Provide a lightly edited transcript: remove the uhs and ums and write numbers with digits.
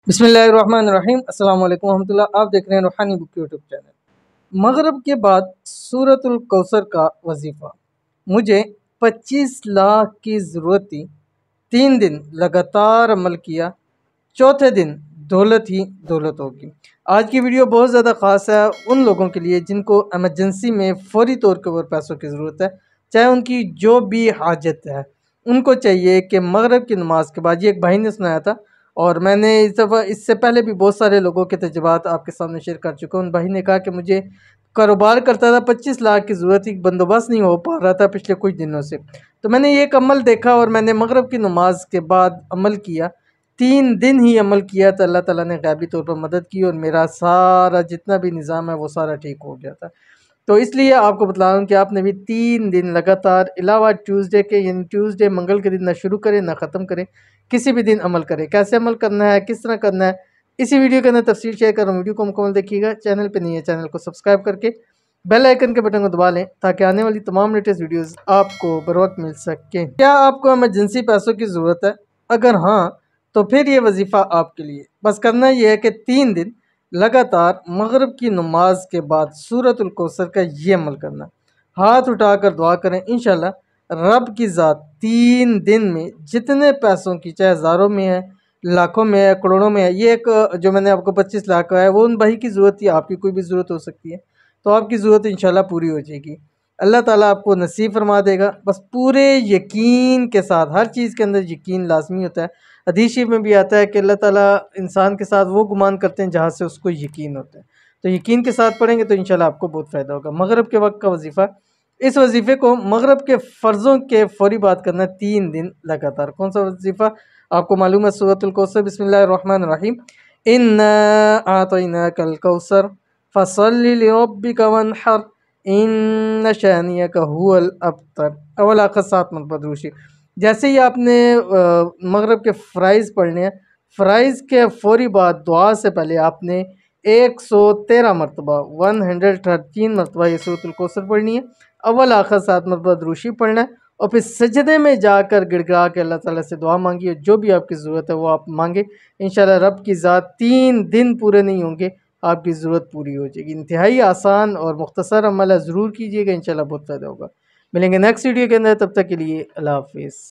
बिस्मिल्लाहिर्रहमानिर्रहीम अस्सलाम वालेकुम रहमतुल्लाह। आप देख रहे हैं रूहानी बुक यूट्यूब चैनल। मगरब के बाद सूरतुल कौसर का वजीफ़ा मुझे 25 लाख की ज़रूरत थी। 3 दिन लगातार अमल किया, चौथे दिन दौलत ही दौलत होगी। आज की वीडियो बहुत ज़्यादा ख़ास है उन लोगों के लिए जिनको एमरजेंसी में फ़ौरी तौर के ऊपर पैसों की ज़रूरत है, चाहे उनकी जो भी हाजत है। उनको चाहिए कि मगरब की नमाज के बाद, ये एक भाई ने सुनाया था और मैंने इस दफ़ा इससे पहले भी बहुत सारे लोगों के तजुर्बात आपके सामने शेयर कर चुका हूँ। उन भाई ने कहा कि मुझे कारोबार करता था, 25 लाख की ज़रूरत थी, बंदोबस्त नहीं हो पा रहा था पिछले कुछ दिनों से। तो मैंने ये एक अमल देखा और मैंने मगरब की नमाज के बाद अमल किया। 3 दिन ही अमल किया तो अल्लाह ताला ने गैबी तौर पर मदद की और मेरा सारा जितना भी निज़ाम है वो सारा ठीक हो गया था। तो इसलिए आपको बता रहा हूँ कि आपने भी 3 दिन लगातार अलावा ट्यूसडे के, यानी ट्यूसडे मंगल के दिन ना शुरू करें ना ख़त्म करें, किसी भी दिन अमल करें। कैसे अमल करना है, किस तरह करना है, इसी वीडियो के अंदर तफसील शेयर कर रहा हूँ। वीडियो को मुकम्मल देखिएगा। चैनल पे नहीं है, चैनल को सब्सक्राइब करके बेल आइकन के बटन को दबा लें ताकि आने वाली तमाम लेटेस्ट वीडियोस आपको बर वक्त मिल सके। क्या आपको इमरजेंसी पैसों की ज़रूरत है? अगर हाँ, तो फिर ये वजीफ़ा आपके लिए। बस करना ये है कि 3 दिन लगातार मगरिब की नमाज के बाद सूरतुल कौसर का ये अमल करना। हाथ उठाकर दुआ करें, इंशाल्लाह रब की ज़ात 3 दिन में जितने पैसों की, चाहे हज़ारों में है, लाखों में है, करोड़ों में है, ये एक जो मैंने आपको 25 लाख का है वो उन भाई की ज़रूरत थी, आपकी कोई भी ज़रूरत हो सकती है। तो आपकी ज़रूरत इंशाल्लाह पूरी हो जाएगी। अल्लाह ताला आपको नसीब फरमा देगा। बस पूरे यकीन के साथ, हर चीज़ के अंदर यकीन लाज़मी होता है। हदीस शरीफ में भी आता है कि अल्लाह ताला इंसान के साथ वो गुमान करते हैं जहाँ से उसको यकीन होता है। तो यकीन के साथ पढ़ेंगे तो इंशाल्लाह आपको बहुत फ़ायदा होगा। मगरिब के वक्त का वजीफ़ा, इस वजीफ़े को मगरिब के फ़र्ज़ों के फ़ौरी बाद करना है 3 दिन लगातार। कौन सा वजीफ़ा? आपको मालूम है, सूरतुल कौसर। बिस्मिल्लाहिर्रहमानिर्रहीम। इन्ना आतैनाकल कौसर फसल्लि लिरब्बिका वन्हर इन्न शानियका हुवल अबतर। अव्वल आखिर 7 मरतबा दुरूद शरीफ। जैसे ही आपने मगरिब के फ़राइज़ पढ़ने हैं, फ़राइज़ के फ़ौरी बाद दुआ से पहले आपने 113 मरतबा, 113 मरतबा ये सूरतुल कौसर पढ़नी है। अव्वल आखिर 7 मरतबा दुरूद शरीफ पढ़ना है और फिर सजदे में जाकर गिड़गिड़ा के अल्लाह ताला से दुआ मांगिए। जो भी आपकी ज़रूरत है वो आप मांगे, इंशाल्लाह रब की ज़ात 3 दिन पूरे नहीं होंगे, आपकी ज़रूरत पूरी हो जाएगी। इंतहाई आसान और मुख्तसर अमल है, ज़रूर कीजिएगा, इंशाल्लाह बहुत फ़ायदा होगा। मिलेंगे नेक्स्ट वीडियो के अंदर, तब तक के लिए अल्लाह हाफ़िज़।